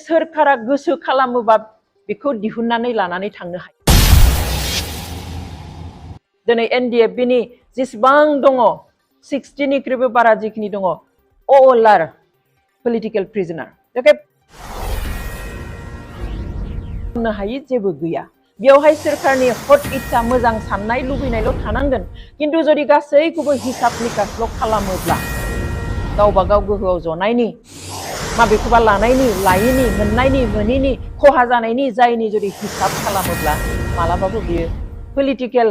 सोरखारा गोसो खालामोबा बेखौ दिहुननानै लानानै थांनो हायो। दिनै NDFB नि जेसेबां दङ 60 निख्रुइबो बारा जिखिनि दङ all are political prisoner। बुंनो हायि जेबो गैया। बेयावहाय सोरखारनि हट इच्छा मोजां साननाय लुबैनायल' थानांगोन। किन्तु जुदि गासैखौबो हिसाब निकासल' खालामोब्ला गावबा गाव गोहोआव जनायनि माबेखौबा लानायनि लायैनि मोननायनि मोनैनि खहा जानायनि जायनि जुदि हिसाब खालामोब्ला मालाबाबो बियो पलिटिकेल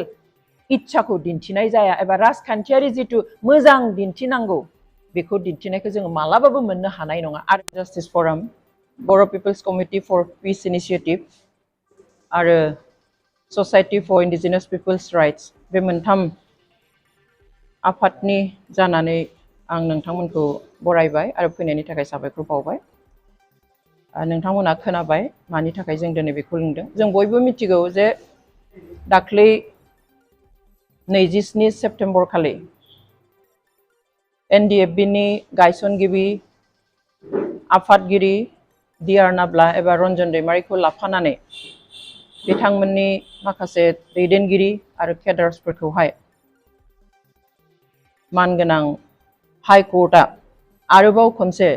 इच्छाखौ दिन्थिनाय जाया एबा राजखान्थियारि जिथु मोजां दिन्थिनांगौ बेखौ दिन्थिनायखौ जोङो मालाबाबो मोननो हानाय नङा। आरो जास्टिस फराम, बर' पिपल्स कमिटि फर पिस इनिशिएटिभ आरो ससाइटि फर इन्डिजिनास पिपल्स राइट्स बे मोनथाम आफादनि जानानै आं नोंथांमोनखौ बरायबाय आरो फैनायनि थाखाय साबायखर बावबाय। नोंथांमोना खोनाबाय मानि थाखाय जों दिनै बेखौ लिंदों। जों बयबो मिथिगौ जे दाख्लै 27 सेप्तेम्बर खालि NDFB नि गायसनगिरि आफादगिरि D.R. नाब्ला एबा रन्जन दैमारिखौ लाफानानै बिथांमोननि माखासे दैदेनगिरि आरो केडार्सफोरखौहाय मानगोनां हाइ कर्टआ आरोबाव खनसे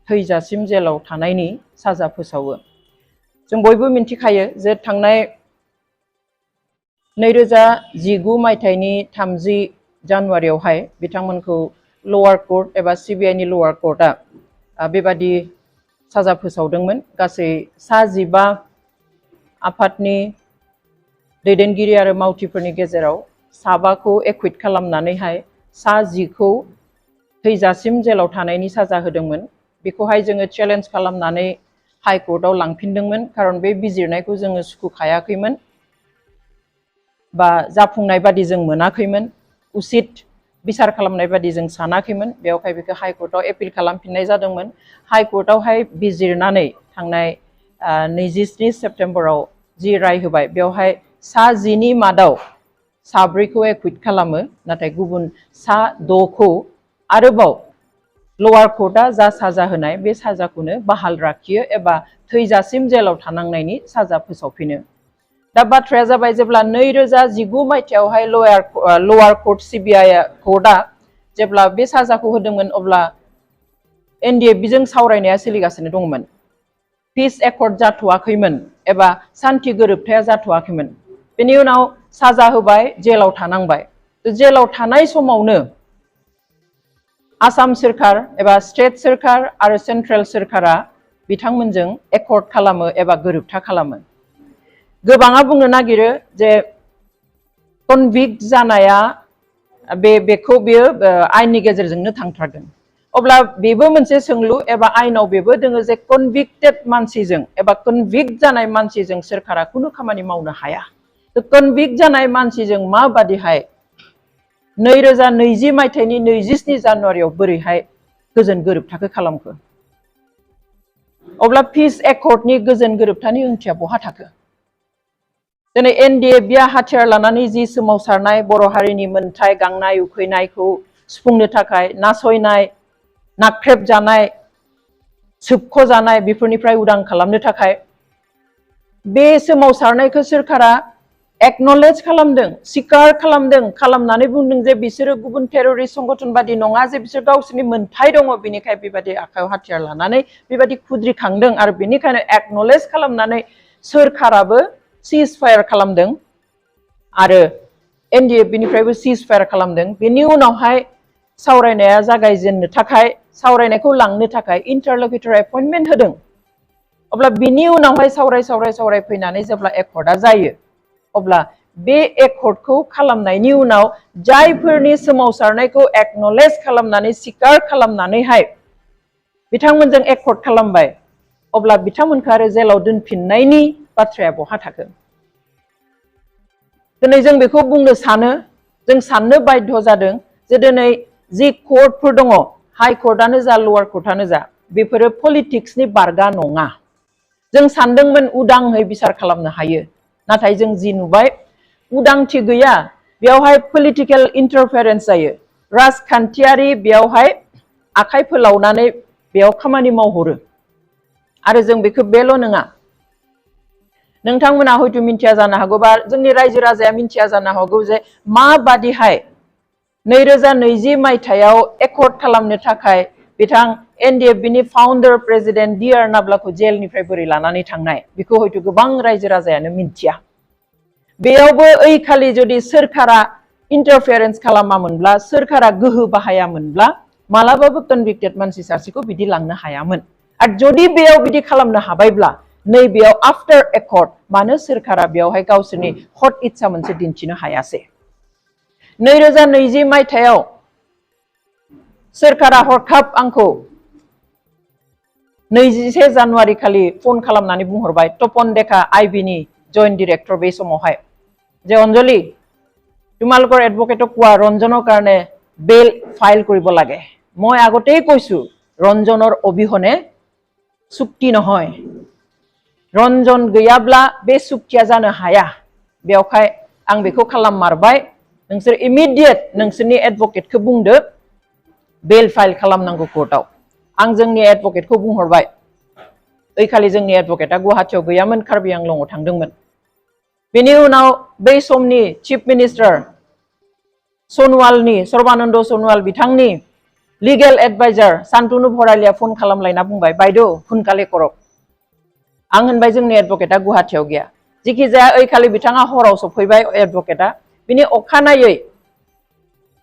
थैजासिम जेलाव थानायनि साजा फोसावो। जों बयबो मिन्थिखायो जे थांनाय 2019 मायथाइनि 30 जानुवारियावहाय बिथांमोनखौ लवार कर्ट एबा CBI नि लवार कर्टआ बेबादि साजा फोसावदोंमोन। गासै 15 आफादनि दैदेनगिरि आरो मावथिफोरनि गेजेराव 7खौ एक्विट खालामनानैहाय 10खौ थैजासिम जेलाव थानायनि साजा होदोंमोन। बेखौहाय जोङो चेलेन्ज खालामनानै हाइ कर्टआव लांफिनदोंमोन, खारन बे बिजिरनायखौ जोङो सुखुखायाखैमोन बा जाफुंनाय बादि जों मोनाखैमोन, उचित बिसार खालामनाय बादि जों सानाखैमोन। बेवहाय बेखौ हाइ कर्टआव एपिल खालामफिननाय जादोंमोन। हाइ कर्टआवहाय बिजिरनानै थांनाय 27 सेप्तेम्बराव जि राय होबाय बेवहाय 10नि मादाव 4खौ एक्विट खालामो, नाथाय गुबुन 6खौ आरोबाव लवार कर्टआ जा साजा होनाय बे साजाखौनो बाहाल लाखियो एबा थैजासिम जेलाव थानांनायनि साजा फोसावफिनो। दा बाथ्राया जाबाय जेब्ला 2019 मायथाइयावहाय लवार कर्ट CBI कर्टआ जेब्ला बे साजाखौ होदोंमोन अब्ला NDFB जों सावरायनाया सोलिगासिनो दंमोन। पिस एकर्ड जाथ'वाखैमोन एबा सान्थि गोरोबथाया जाथ'वाखैमोन। बेनि उनाव साजा होबाय, जेलाव थानांबाय। जेलाव थानाय समावनो आसाम सोरखार एबा स्टेट सोरखार आरो सेन्ट्रेल सोरखारा बिथांमोनजों एकर्ड खालामो एबा गोरोबथा खालामो। गोबाङा बुंनो नागिरो जे कनभिक्ट जानाया बेखौ बियो आयेननि गेजेरजोंनो थांथारगोन। अब्ला बेबो मोनसे सोंलु एबा आयेनाव बेबो दोङो जे कनभिक्टेड मानसिजों एबा कनभिक्ट जानाय मानसिजों सोरखारा खुनु खामानि मावनो हाया। कनभिक्ट जानाय मानसिजों माबादिहाय 2020 मायथाइनि 27 जानुवारियाव बोरैहाय गोजोन गोरोबथाखौ खालामखो? अब्ला पिस एकर्डनि गोजोन गोरोबथानि ओंथिया बहा थाखो? दिनै NDFB हाथियार लानानै जि सोमावसारनाय बर' हारिनि मोनथाय गांनाय उखैनायखौ सुफुंनो थाखाय नासयनाय, नाख्रेबजानाय, सोबख'जानाय बेफोरनिफ्राय उदां खालामनो थाखाय बे सोमावसारनायखौ सोरखारा एक्नलेज खालामदों, स्वीकार खालामदों, खालामनानै बुंदों जे बिसोरो गुबुन टेररिस्ट संगठन बादि नङा, जे बिसोर गावसोरनि मोनथाय दङ, बेनिखाय बेबादि आखायाव हाथियार लानानै बेबादि खुद्रिखांदों आरो बेनिखायनो एक्नलेज खालामनानै सोरखाराबो सिज फायार खालामदों आरो NDFB निफ्रायबो सिज फायार खालामदों। बेनि उनावहाय सावरायनाया जागायजेननो थाखाय, सावरायनायखौ लांनो थाखाय इन्टारलकिउटर एपइन्टमेन्ट होदों। अब्ला बिनि उनावहाय सावराय फैनानै जेब्ला एकर्डआ जायो अब्ला बे एकर्डखौ खालामनायनि उनाव जायफोरनि सोमावसारनायखौ एक्नलेज खालामनानै स्वीकार खालामनानैहाय बिथांमोनजों एकर्ड खालामबाय, अब्ला बिथांमोनखौ आरो जेलाव दोनफिननायनि बाथ्राया बहा थाखो? दिनै जों बेखौ बुंनो सानो, जों साननो बाध्य जादों जे दिनै जि कर्टफोर दङ, हाइ कर्टआनो जा लवार कर्टआनो जा, बेफोरो पलिटिक्सनि बारगा नङा। जों सानदोंमोन उदाङै बिसार खालामनो हायो, नाथाय जों जि नुबाय उदांथि गैया। बेयावहाय पलिटिकेल इन्टारफेरेन्स जायो, राजखान्थियारि बेयावहाय आखाइ फोलावनानै बेयाव खामानि मावहरो आरो जों बेखौ बेल' नङा नोंथांमोना हयथ' मिन्थिया जानो हागौ बा जोंनि रायजो राजाया मिन्थिया जानो हागौ जे माबादिहाय 2020 मायथाइयाव एकर्ड खालामनो थाखाय बिथां एनडिएफबिनि फाउन्डार प्रेसिडेन्ट डिआर नाब्लाखौ जेलनिफ्राय बोरै लानानै थांनाय बेखौ हयथ' गोबां रायजो राजायानो मिन्थिया बेयावबो ओइखालि जुदि सोरखारा इन्टारफेरेन्स खालामामोनब्ला सोरखारा गोहो बाहायामोनब्ला मालाबाबो कनभिक्टेड मानसि सासेखौ बिदि लांनो हायामोन आरो जुदि बेयाव बिदि खालामनो हाबायब्ला नैबेयाव आफ्टार एकर्ड मानो सोरखारा बेयावहाय गावसोरनि हट इच्छा मोनसे दिन्थिनो हायासै 2020 मायथाइयाव सोरखारा हरखाब आंखौ 21 जानुवारि खालि फन खालामनानै बुंहरबाय तपन डेका आइबिनि जइन्ट डिरेक्टर बे समावहाय जे अंजलि তোমালোকৰ এডভকেটক কোৱা ৰঞ্জনৰ কাৰণে বেল ফাইল কৰিব লাগে মই আগতেই কৈছো ৰঞ্জনৰ অবিহনে চুক্তি নহয় रन्जन गैयाब्ला बे सुक्तिया जानो हाया बेवहाय आं बेखौ खालाममारबाय नोंसोर इमिडिएट नोंसोरनि एडभकेटखौ बुंदो बेल फाइल खालामनांगौ कोर्टआव आं जोंनि एडभकेटखौ बुंहरबाय ओइखालि जोंनि एडभकेटआ गुवाहाटीयाव गैयामोन कार्बि आंलंआव थांदोंमोन बेनि उनाव बै समनि चिफ मिनिस्टार सनवालनि सर्बानन्द सनवाल बिथांनि लिगेल एडभाइजार शान्तनु भरालिया फन खालामलायना बुंबाय बायद' हुनकाले करक आं होनबाय जोंनि एडभकेटआ गुवाहाटीयाव गैया जिखि जाया ओइखालि बिथाङा हराव सफैबाय एडभकेटआ बिनि अखानायै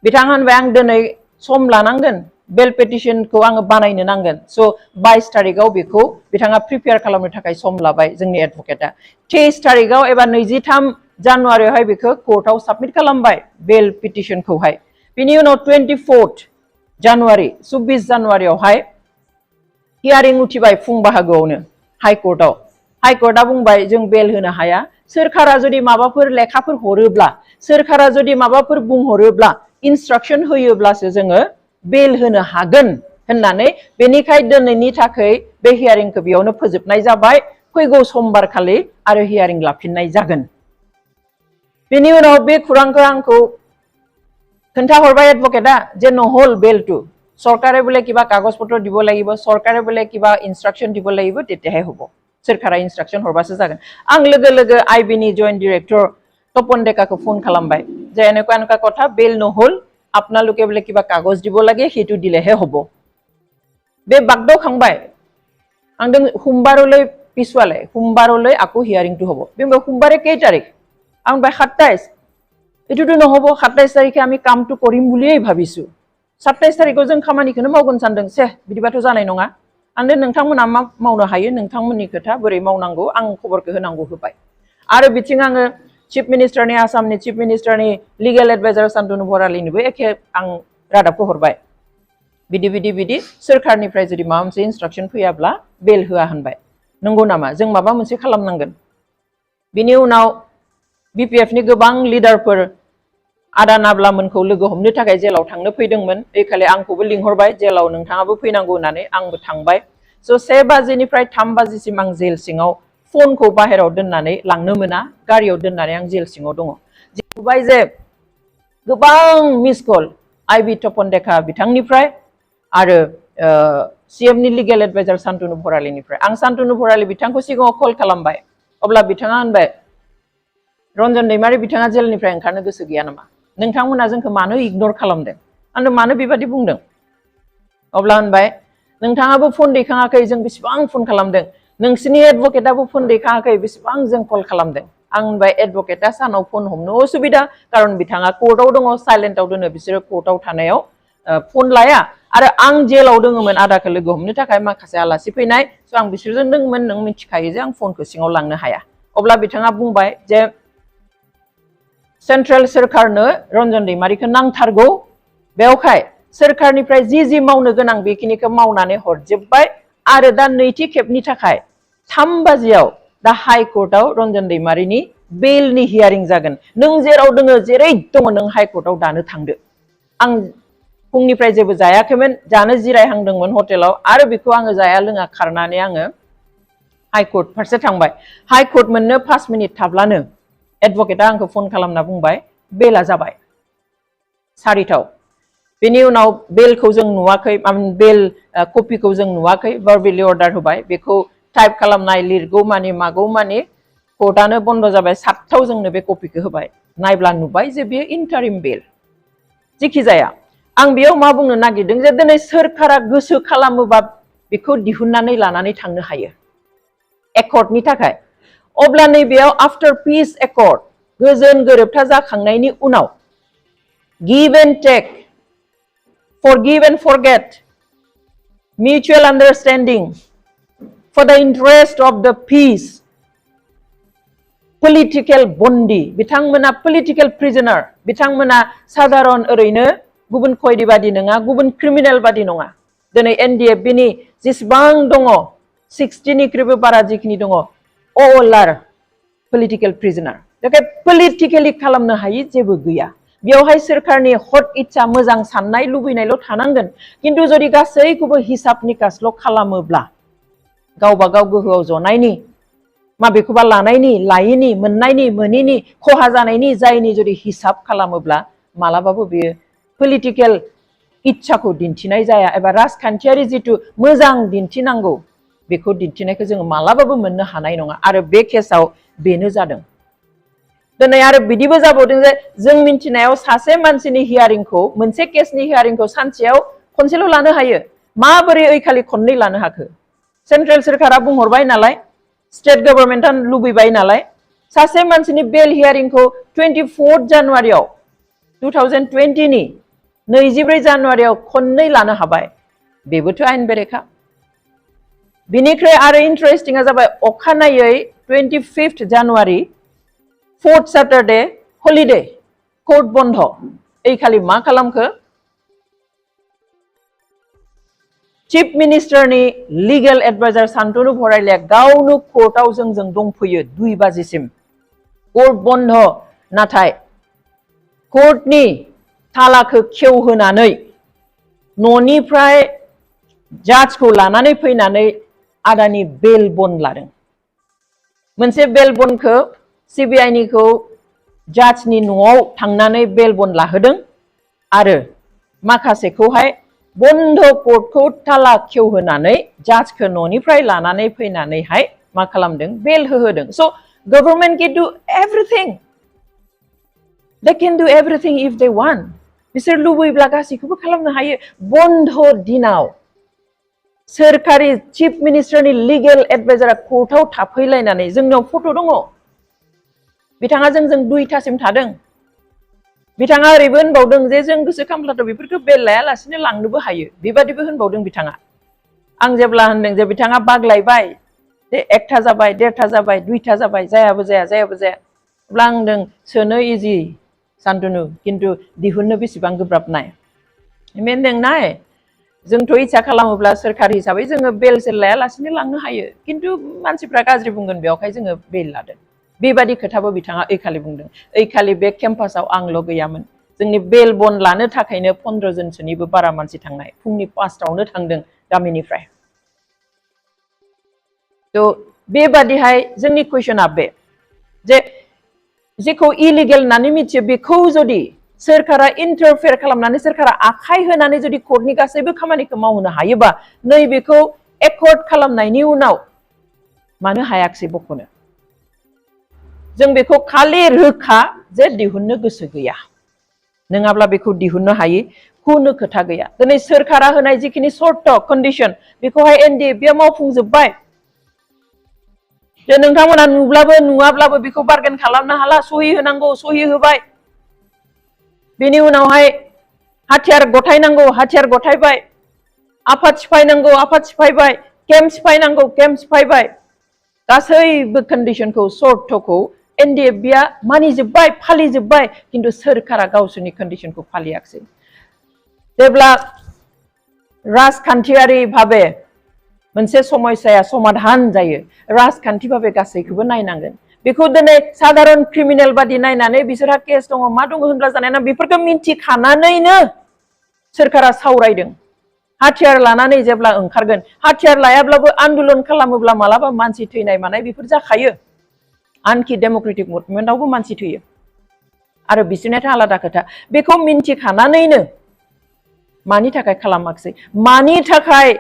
बिथाङा होनबाय आं दिनै सम लानांगोन बेल पेटिशनखौ आङो बानायनो नांगोन स' 22 तारिखआव बेखौ बिथाङा प्रिपेयार खालामनो थाखाय सम लाबाय जोंनि एडभकेटआ 23 तारिखआव एबा 23 जानुवारियावहाय बेखौ कोर्टआव साबमिट खालामबाय बेल पिटिशनखौहाय बिनि उनाव 24 जानुवारि 24 जानुवारियावहाय हियारिं उथिबाय फुं बाहागोआवनो हाइकोर्टआ बुंबाय जों बेल होनो हाया सोरखारा जुदि माबाफोर लेखाफोर हरोब्ला सोरखारा जुदि माबाफोर बुंहरोब्ला इन्सट्राक्शन होयोब्लासो जोङो बेल होनो हागोन होननानै बेनिखाय दिनैनि थाखाय बे हियारिंखौ बेयावनो फोजोबनाय जाबाय फैगौ समबार खालि आरो हियारिं लाफिननाय जागोन बेनि उनाव बे खुरांखौ आंखौ खोन्थाहरबाय एडभकेटआ जे নহ'ल बेलটো सरकारे बोले किबा कागज पत्र দিব লাগিব सरकारे बोले किबा इन्सट्राक्शन দিব লাগিব তেতিয়াহে হ'ব सोरखारा इन्सट्राक्शन हरबासो जागोन आं लोगो लोगो आइबिनि जइन्ट डिरेक्टर तपन डेकाखौ फन खालामबाय जे এনেকুৱা এনেকুৱা কথা बेल নহ'ल আপোনালোকে बोले किबा कागज দিব লাগে हेतु दिलेहे হ'ব बे बागदावखांबाय आं सोमबारলৈ पिसुवाले सोमबारলৈ आको हियारिंটো হ'ব बे सोमबारे केइ तारिख आं 27 एटुটো নহ'ব 27 तारिखे आमी कामটো কৰিम बुलियै भाबिसु 27 तारिखआव जों खामानिखौनो मावगोन सानदों से बिदिबाथ' जानाय नङा आंनो नोंथांमोना मा मावनो हायो नोंथांमोननि खोथा बोरै मावनांगौ आं खबरखौ होनांगौ होबाय आरो बिथिं आङो चिफ मिनिस्टारनि आसामनि चिफ मिनिस्टारनि लिगेल एडभाइजार शान्तनु भरालिनोबो एखे आं रादाबखौ हरबाय बिदि सोरखारनिफ्राय जुदि माबा मोनसे इन्सट्राक्शन फैयाब्ला बेल होआ होनबाय नंगौ नामा जों माबा मोनसे खालामनांगोन बिनि उनाव बिपिएफनि गोबां लिडारफोर आदा नाब्ला मोनखौ लोगो हमनो थाखाय जेलाव थांनो फैदोंमोन एखालि आंखौबो लिंहरबाय जेलाव नोंथाङाबो फैनांगौ होननानै आंबो थांबाय स' 1 बाजिनिफ्राय 3 बाजिसिम आं जेल सिङाव फनखौ बाहेरायाव दोननानै लांनो मोना गारियाव दोननानै आं जेल सिङाव दङ नुबाय जे गोबां मिस कल आइबि तपन डेका बिथांनिफ्राय आरो सीएमनि लिगेल एडभाइजार शान्तनु भरालिनिफ्राय आं शान्तनु भरालि बिथांखौ सिगाङाव कल खालामबाय अब्ला बिथाङा होनबाय रन्जन दैमारि बिथाङा जेलनिफ्राय ओंखारनो गोसो गैया नामा नोंथांमोना जोंखौ मानो इगनर खालामदों आंनो मानो बेबादि बुंदों अब्ला होनबाय नोंथाङाबो फन दैखाङाखै जों बेसेबां फन खालामदों नोंसिनि एडभकेटआबो फन दैखाङाखै बेसेबां जों कल खालामदों आं होनबाय एडभकेटआ सानाव फन हमनो असुबिदा खारन बिथाङा कोर्टआव दङ साइलेन्टआव दोनो बिसोरो कोर्टआव थानायाव फन लाया आरो आं जेलाव दङमोन आदाखौ लोगो हमनो थाखाय माखासे आलासि फैनाय स' आं बिसोरजों दङमोन नों मिथिखायो जे आं फनखौ सिङाव लांनो हाया अब्ला बिथाङा बुंबाय जे सेन्ट्रेल सोरखारनो रन्जन दैमारिखौ नांथारगौ बेवहाय सोरखारनिफ्राय जि मावनो गोनां बेखिनिखौ मावनानै हरजोबबाय आरो दा नैथि खेबनि थाखाय 3 बाजियाव दा हाइकोर्टआव रन्जन दैमारिनि बेलनि हियारिं जागोन नों जेराव दङो जेरै दङ नों हाइकोर्टआव दानो थांदो आं फुंनिफ्राय जेबो जायाखैमोन जानो जिरायहांदोंमोन हटेलाव आरो बेखौ आङो जाया लोङा खारनानै आङो हाइकोर्ट फारसे थांबाय हाइकोर्ट मोननो 5 मिनिट थाब्लानो एडभकेटआ आंखौ फन खालामना बुंबाय बेला जाबाय 4टाव बेनि उनाव बेलखौ जों नुवाखै बेल कपिखौ जों नुवाखै भार्बेलि अर्डार होबाय बेखौ टाइप खालामनाय लिरगौ मानि मागौ मानि कर्टआनो बन्द जाबाय 7थाव जोंनो बे कपिखौ होबाय नायब्ला नुबाय जे बेयो इन्टारिम बिल जेखि जाया आं बेयाव मा बुंनो नागिरदों जे दिनै सोरखारा गोसो खालामोबा बेखौ दिहुननानै लानानै थांनो हायो एकर्डनि थाखाय अब्ला नैबेयाव आफ्टार पिस एकर्ड गोजोन गोरोबथा जाखांनायनि उनाव give and tech forgive and forget mutual understanding for the interest of the peace political बन्दी बिथांमोना political prisoner बिथांमोना साधारन ओरैनो गुबुन खयदी बादि नङा गुबुन क्रिमिनेल बादि नङा दिनै NDFB नि जेसेबां दङ 60 निख्रुइबो बारा जिखिनि दङ all are political prisoner दा politically खालामनो हायि जेबो गैया बेयावहाय सोरखारनि हट इच्छा मोजां साननाय लुबैनायल' थानांगोन किन्तु जुदि गासैखौबो हिसाब निकासल' खालामोब्ला गावबा गाव गोहोआव जनायनि माबेखौबा लानायनि लायिनि मोननायनि मोनिनि खहा जानायनि जायनि जुदि हिसाब खालामोब्ला मालाबाबो बेयो पलिटिकल इच्छाखौ दिन्थिनाय जाया एबा राजखान्थियारि जितु मोजां दिन्थिनांगौ बेखौ दिन्थिनायखौ जोङो मालाबाबो मोननो हानाय नङा आरो बे केसाव बेनो जादों दिनै आरो बिदिबो जाबावदों जे जों मिन्थिनायाव सासे मानसिनि हियारिंखौ मोनसे केसनि हियारिंखौ सानसेयाव खनसेल' लानो हायो माबोरै ओइखालि खननै लानो हाखो सेन्ट्रेल सोरखारा बुंहरबाय नालाय स्टेट गभर्नमेन्टआ लुबैबाय नालाय सासे मानसिनि बेल हियारिंखौ 24 जानुवारियाव 2020 नि 24 जानुवारियाव खननै लानो हाबाय बेबोथ' आयेन बेरेखा बिनिख्रुइ आरो इन्टारेस्टिंआ जाबाय अखानायै 25 January 4th Saturday holiday court बन्द ओइखालि मा खालामखो चिफ मिनिस्टारनि लिगेल एडभाइजार शान्तनु भराइलिया गावनो कोर्टआव जोंजों दंफैयो 2 बाजिसिम कोर्ट बन्द नाथाय कोर्टनि तालाखौ खेवहोनानै न'निफ्राय जाजखौ लानानै फैनानै आदानि बेल बन्द लादों मोनसे बेल बन्दखौ CBI निखौ जाजनि न'आव थांनानै बेल बन्द लाहोदों आरो माखासेखौहाय बन्द कोर्टखौ ताला खेवहोनानै जाजखौ न'निफ्राय लानानै फैनानैहाय मा खालामदों बेल होहोदों so government can do everything they can do everything if they want बिसोर लुबैब्ला गासैखौबो खालामनो हायो बन्द दिनाव सोरखारि चिफ मिनिस्टारनि लिगेल एडभाइजारा कोर्टआव थाफैलायनानै जोंनाव फट' दङ बिथाङा जोंजों 2थासिम थादों बिथाङा ओरैबो होनबावदों जे जों गोसो खालामब्लाथ' बेफोरखौ बेल लायालासिनो लांनोबो हायो बेबादिबो होनबावदों बिथाङा आं जेब्ला होनदों जे बिथाङा बाग्लायबाय जे 1था जाबाय 1.5था जाबाय 2था जाबाय जायाबो जाया अब्ला आं होनदों सोनो इजि शान्तनु किन्तु दिहुननो बेसेबां गोब्राब नाय होनदों नाय जोंथ' इच्छा खालामोब्ला सोरखार हिसाबै जोङो बेल सेल लायालासिनो लांनो हायो किन्तु मानसिफ्रा गाज्रि बुंगोन बेयावहाय जोङो बेल लादों बेबादि खोथाबो बिथाङा ओइखालि बुंदों ओइखालि बे केम्पासाव आंल' गैयामोन जोंनि बेल बन्द लानो थाखायनो 15 जनसोनिबो बारा मानसि थांनाय फुंनि 5टायावनो थांदों गामिनिफ्राय थ' बेबादिहाय जोंनि कुइसना बे जे जेखौ इलिगेल होननानै मिथियो बेखौ जुदि सोरखारा इन्टारफेयार खालामनानै सोरखारा आखाइ होनानै जुदि कोर्टनि गासैबो खामानिखौ मावनो हायोबा नैबेखौ एकर्ड खालामनायनि उनाव मानो हायाखसै बख'नो जों बेखौ खालि रोखा जे दिहुननो गोसो गैया नङाब्ला बेखौ दिहुननो हायै खुनु खोथा गैया दिनै सोरखारा होनाय जिखिनि सर्त कन्डिशन बेखौहाय NDFB मावफुंजोब्बाय जे नोंथांमोना नुब्लाबो नुवाब्लाबो बेखौ बार्गेन खालामनो हाला सहि होनांगौ सहि होबाय बेनि उनावहाय हाथियार गथायनांगौ हाथियार गथायबाय आफाद सिफायनांगौ आफाद सिफायबाय केम्प सिफायनांगौ केम्प सिफायबाय गासैबो कन्डिशनखौ सर्तखौ NDFB मानिजोब्बाय फालिजोब्बाय किन्तु सोरखारा गावसोरनि कन्डिशनखौ फालियाखसै जेब्ला राजखान्थियारि भाबे मोनसे समस्याया समाधान जायो राजखान्थि भाबे गासैखौबो नायनांगोन बेखौ दिनै साधारन क्रिमिनेल बादि नायनानै बिसोरहा केस दङ मा दङ होनब्ला जानाय ना बेफोरखौ मिन्थिखानानैनो सोरखारा सावरायदों हाथियार लानानै जेब्ला ओंखारगोन हाथियार लायाब्लाबो आन्दोलन खालामोब्ला मालाबा मानसि थैनाय मानाय बेफोर जाखायो आनकि डेमक्रेटिक मुभमेन्टआवबो मानसि थैयो आरो बिसोरनियाथ' आलादा खोथा बेखौ मिन्थिखानानैनो मानि थाखाय खालामाखसै मानि थाखाय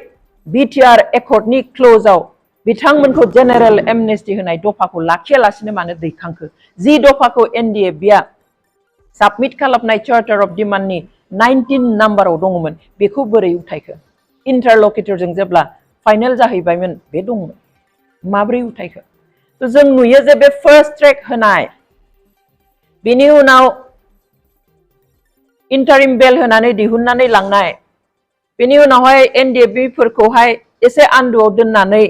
बिटिआर एकर्डनि क्लोजआव बिथांमोनखौ जेनेरेल एमनेस्टि होनाय दफाखौ लाखियालासिनो मानो दैखांखो जि दफाखौ एनडिएफबिआ साबमिट खालामनाय चार्टार अफ डिमान्डनि 19 नाम्बाराव दङमोन बेखौ बोरै उथायखो इन्टारलकिटरजों जेब्ला फाइनेल जाहैबायमोन बे दंमोन माब्रै उथायखो तो जों नुयो जे बे फार्स्ट ट्रेक होनाय बेनि उनाव इन्टारिम बेल होनानै दिहुननानै लांनाय बेनि उनावहाय एनडिएफबिफोरखौहाय एसे आन्दोआव दोननानै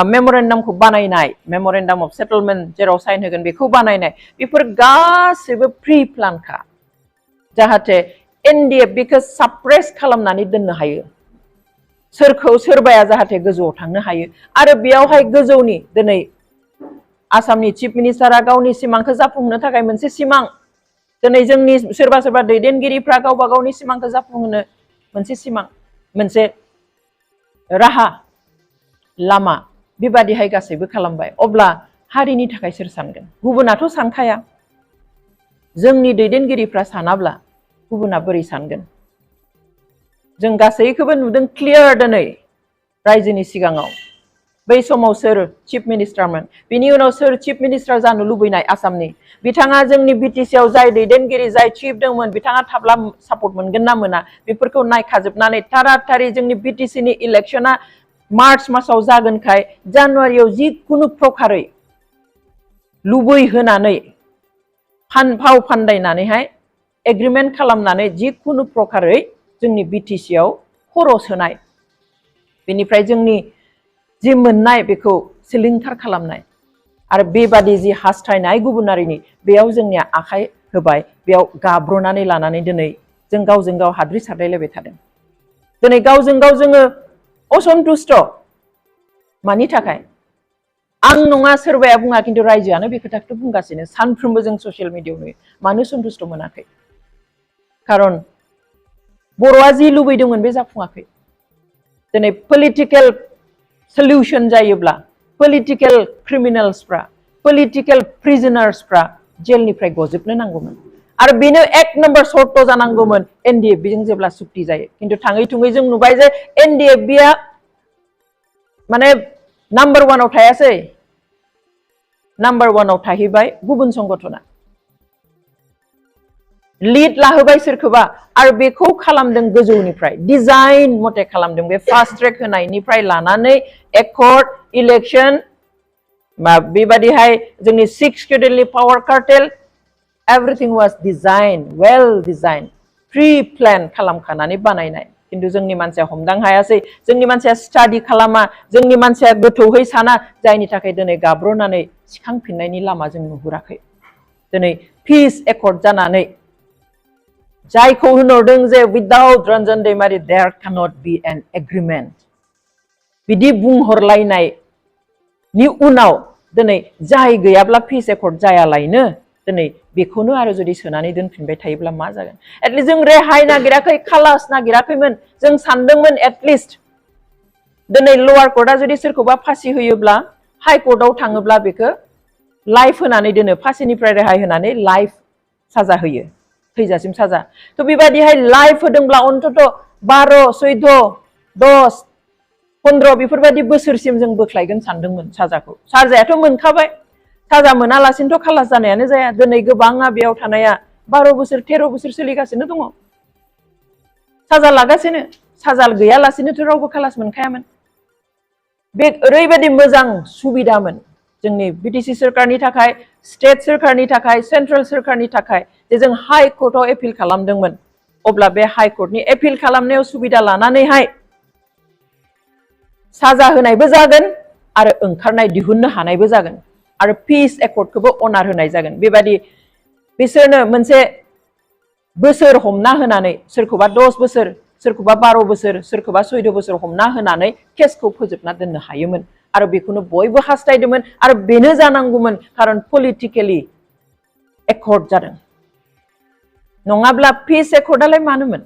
मेम'रेन्डामखौ बानायनाय मेम'रेन्डाम अफ सेटलमेन्ट जेराव साइन होगोन बेखौ बानायनाय बेफोर गासैबो प्रि प्लानखा जाहाथे एनडिएफबिखौ साप्रेस खालामनानै दोननो हायो सोरखौ सोरबाया जाहाथे गोजौआव थांनो हायो आरो बेयावहाय गोजौनि दिनै आसामनि चिफ मिनिस्टारा गावनि सिमांखौ जाफुंहोनो थाखाय मोनसे सिमां दिनै जोंनि सोरबा सोरबा दैदेनगिरिफ्रा गावबा गावनि सिमांखौ जाफुंहोनो मोनसे सिमां मोनसे राहा लामा बेबादिहाय गासैबो खालामबाय अब्ला हारिनि थाखाय सोर सानगोन गुबुनाथ' सानखाया जोंनि दैदेनगिरिफ्रा सानाब्ला गुबुना बोरै सानगोन जों गासैखौबो नुदों क्लियार दिनै रायजोनि सिगाङाव बै समाव सोर चिफ मिनिस्टारमोन बिनि उनाव सोर चिफ मिनिस्टार जानो लुबैनाय आसामनि बिथाङा जोंनि बिटिसिआव जाय दैदेनगिरि जाय चिफ दंमोन बिथाङा थाब्ला सापर्ट मोनगोन ना मोना बेफोरखौ नायखाजोबनानै थाराथारि जोंनि बिटिसिनि इलेक्शना मार्च मासाव जागोनखाय जानुवारियाव जिखुनु प्रकारै लुबैहोनानै फाव फान्दायनानैहाय एग्रिमेन्ट खालामनानै जिखुनु प्रकारै जोंनि बिटिसिआव खर' सोनाय बेनिफ्राय जोंनि जि मोननाय बेखौ सिलिंखार खालामनाय आरो बेबादि जि हास्थायनाय गुबुनारिनि बेयाव जोंनिया आखाइ होबाय बेयाव गाब्रनानै लानानै दिनै जों गावजों गाव हाद्रि सारलायलायबाय थादों दिनै गावजों गाव जोङो असन्तुष्ट मानि थाखाय आं नङा सोरबाया बुङा खिन्थु रायजोआनो बे खोथाखौ बुंगासिनो सानफ्रोमबो जों ससियेल मिडियायाव नुयो मानो सन्तुष्ट मोनाखै खारन बर'आ जि लुबैदोंमोन बे जाफुङाखै दिनै पलिटिकेल सल्युशन जायोब्ला पलिटिकेल क्रिमिनेल्सफ्रा पलिटिकेल प्रिजनार्सफ्रा जेलनिफ्राय गजोबनो नांगौमोन आरो बेनो एक नम्बर सर्त जानांगौमोन एनडिएफबिजों जेब्ला सुक्ति जायो खिन्थु थाङै थुङै जों नुबाय जे एनडिएफबिआ माने नाम्बार वानाव थायासै नाम्बार वानाव थाहैबाय गुबुन संगठना लिड लाहोबाय सोरखौबा आरो बेखौ खालामदों गोजौनिफ्राय डिजाइन मथे खालामदों बे फास्ट ट्रेक होनायनिफ्राय लानानै एकर्ड इलेक्शन बेबादिहाय जोंनि 6 शेड्यूलनि पावार cartel everything was design well design pre plan खालामखानानै बानायनाय खिन्थु जोंनि मानसिया हमदां हायासै जोंनि मानसिया स्टाडि खालामा जोंनि मानसिया गोथौहै साना जायनि थाखाय दिनै गाब्रनानै सिखांफिननायनि लामा जों नुहुराखै दिनै पिस एकर्ड जानानै जायखौ होनहरदों जे विदाउट रन्जन दैमारि there cannot be an agreement बिदि बुंहरलायनायनि उनाव दिनै जाय गैयाब्ला पिस एकर्ड जायालायनो दिनै बेखौनो आरो जुदि सोनानै दोनफिनबाय थायोब्ला मा जागोन एटलिस्ट जों रेहाय नागिराखै खालास नागिराखैमोन जों सानदोंमोन एटलिस्ट दिनै लवार कर्टआ जुदि सोरखौबा फासि होयोब्ला हाई कर्टआव थाङोब्ला बेखौ लाइफ होनानै दोनो फासिनिफ्राय रेहाय होनानै लाइफ साजा होयो थैजासिम साजा तो बेबादिहाय लाइफ होदोंब्ला अन्तत 12, 14, 10, 15 बेफोरबायदि बोसोरसिम जों बोख्लायगोन सानदोंमोन साजाखौ साजायाथ' मोनखाबाय साजा मोनालासिनोथ' खालास जानायानो जाया दिनै गोबाङा बेयाव थानाया 12 बोसोर 13 बोसोर सोलिगासिनो दङ साजा लागासिनो साजा गैयालासिनोथ' रावबो खालास मोनखायामोन बे ओरैबायदि मोजां सुबिदामोन जोंनि बिटिसि सरकारनि थाखाय स्टेट सरकारनि थाखाय सेन्ट्रेल सरकारनि थाखाय जे जों हाई कर्टआव एपिल खालामदोंमोन अब्ला बे हाई कर्टनि एपिल खालामनायाव सुबिदा लानानैहाय साजा होनायबो जागोन आरो ओंखारनाय दिहुननो हानायबो जागोन आरो पिस एकर्डखौबो अनार होनाय जागोन बेबादि बिसोरनो मोनसे बोसोर हमना होनानै सोरखौबा 10 बोसोर सोरखौबा 12 बोसोर सोरखौबा 14 बोसोर हमना होनानै केसखौ फोजोबना दोननो हायोमोन आरो बेखौनो बयबो हास्थायदोंमोन आरो बेनो जानांगौमोन खारन पलिटिकेलि एकर्ड जादों नङाब्ला पिस एकर्डआलाय मानोमोन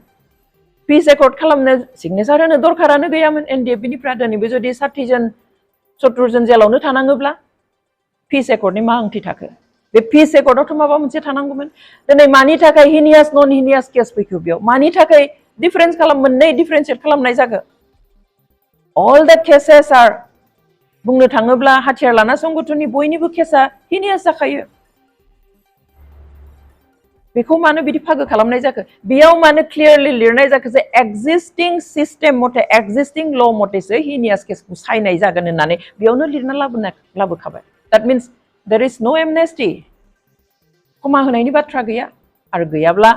पिस एकर्ड खालामनो सिगनेचार होनो दरखारानो गैयामोन एनडिएफबिनिफ्राय दिनैबो जुदि 60 जन 70 जन जेलावनो थानाङोब्ला पिस एकर्डनि मा ओंथि थाखो बे पिस एकर्डआवथ' माबा मोनसे थानांगौमोन दिनै मानि थाखाय हिनियास नन हिनियास केस फैखो बेयाव मानि थाखाय मोननै डिफरेन्सियेट खालामनाय जागो all the cases are बुंनो थाङोब्ला हाथियार लाना संगठननि बयनिबो केसा हिनियास जाखायो बेखौ मानो बिदि फागो खालामनाय जाखो बेयाव मानो क्लियारलि लिरनाय जाखो जे एक्जिस्टिं सिस्टेम मथे एक्जिस्टिं ल मथेसो हिनियास केसखौ सायनाय जागोन होननानै बेयावनो लिरना लाबोखाबाय दैट मीन्स देयर इज नो एमनेस्टी क्षमा होनायनि बाथ्रा गैया आरो गैयाब्ला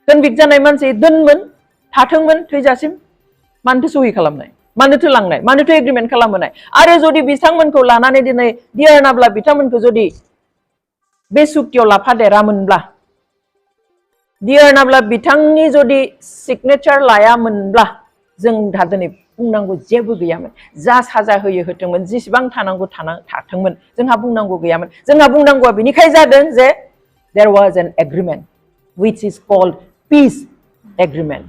कनभिक्ट जानाय मानसि दोनमोन थाथोंमोन थैजासिम मानोथो सहि खालामनाय मानोथो लांनाय मानोथो एग्रिमेन्ट खालामहोनाय आरो जुदि बिथांमोनखौ लानानै दिनै दियारनाब्ला बिथांमोनखौ जुदि बे सुक्तियाव लाफादेरामोनब्ला दियारनाब्ला बिथांनि जुदि सिगनेचार लायामोनब्ला जों दा दिनै बुंनांगौ जेबो गैयामोन जा साजा होयो होथोंमोन जेसेबां थानांगौ थाथोंमोन जोंहा बुंनांगौ गैयामोन जोंहा बुंनांगौआ बेनिखाय जादों जे there was an agreement which is called peace agreement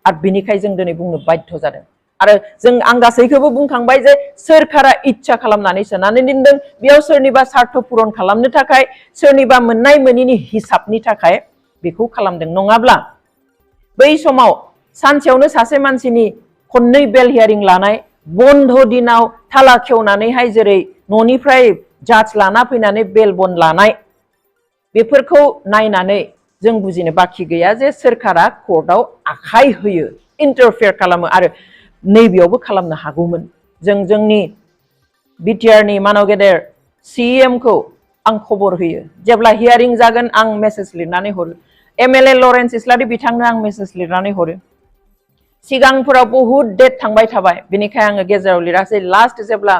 आरो बेनिखाय जों दिनै बुंनो बाध्य जादों आरो जों आं गासैखौबो बुंखांबाय जे सोरखारा इच्छा खालामनानै सोनानै दोनदों बेयाव सोरनिबा स्वार्थ पुरन खालामनो थाखाय सोरनिबा मोननाय मोनिनि हिसाबनि थाखाय बेखौ खालामदों नङाब्ला बै समाव सानसेयावनो सासे मानसिनि खननै बेल हियारिं लानाय बन्द दिनाव थाला खेवनानैहाय जेरै न'निफ्राय जाज लाना फैनानै बेल बन्द लानाय बेफोरखौ नायनानै जों बुजिनो बाखि गैया जे सोरखारा कर्टआव आखाइ होयो इन्टारफेयार खालामो आरो नैबेयावबो खालामनो हागौमोन जों जोंनि बिटिआरनि मानव गेदेर सीएम खौ आं खबर होयो जेब्ला हियारिं जागोन आं मेसेज लिरनानै हरो एमएलए लरेन्स इस्लारि बिथांनो आं मेसेज लिरनानै हरो सिगांफोराव बहुत डेट थांबाय थाबाय बेनिखाय आङो गेजेराव लिरासै लास्ट जेब्ला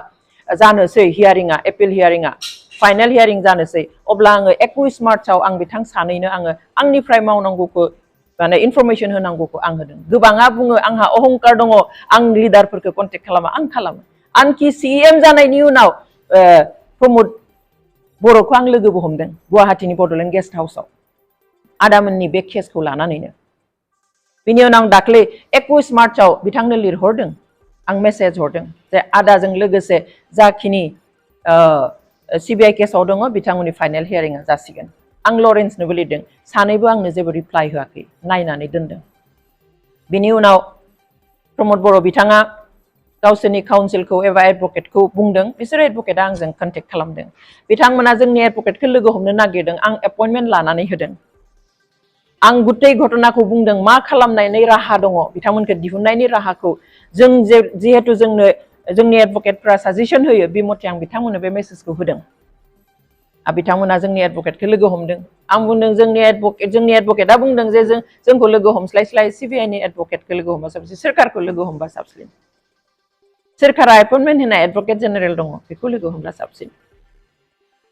जानोसै हियारिंआ एपिल हियारिंआ फाइनाल हियारिं जानोसै अब्ला आङो 21 मार्चआव आं बिथां सानैनो आङो आंनिफ्राय मावनांगौखौ माने इनफरमेशन होनांगौखौ आं होदों गोबाङा बुङो आंहा अहंकार दङ आं लिडारफोरखौ कन्टेक्ट खालामा आं खालामो आनखि सीएम जानायनि उनाव प्रमोद बर'खौ आं लोगोबो हमदों गुवाहाटीनि बड'लेण्ड गेस्ट हाउसआव आदामोननि बे केसखौ लानानैनो बिनि उनाव दाख्लै 21 मार्चआव बिथांनो लिरहरदों आं मेसेज हरदों जे आदाजों लोगोसे जाखिनि सिबिआइ केसआव दङ बिथांमोननि फाइनाल हियारिंआ जासिगोन आं लरेन्सनोबो लिरदों सानैबो आंनो जेबो रिप्लाइ होआखै नायनानै दोनदों बिनि उनाव प्रमोद बर' बिथाङा गावसोरनि काउन्सिलखौ एबा एडभकेटखौ बुंदों बिसोर एडभकेटआ आंजों कन्टेक्ट खालामदों बिथांमोना जोंनि एडभकेटखौ लोगो हमनो नागिरदों आं एपइन्टमेन्ट लानानै होदों आं गुतै घटनाखौ बुंदों मा खालामनायनि राहा दङ बिथांमोनखौ दिहुननायनि राहाखौ जों जिहेतु जोंनो जोंनि एडभकेटफ्रा साजेसन होयो बे मथे आं बिथांमोननो बे मेसेजखौ होदों बिथांमोना जोंनि एडभकेटखौ लोगो हमदों आं बुंदों जोंनि एडभकेटआ बुंदों जे जोंखौ लोगो हमस्लायस्लाय सिबिआइनि एडभकेटखौ लोगो हमबा साबसिन सोरखारखौ लोगो हमबा साबसिन सोरखारा एपइन्टमेन्ट होनाय एडभकेट जेनेरेल दङ बेखौ लोगो हमब्ला साबसिन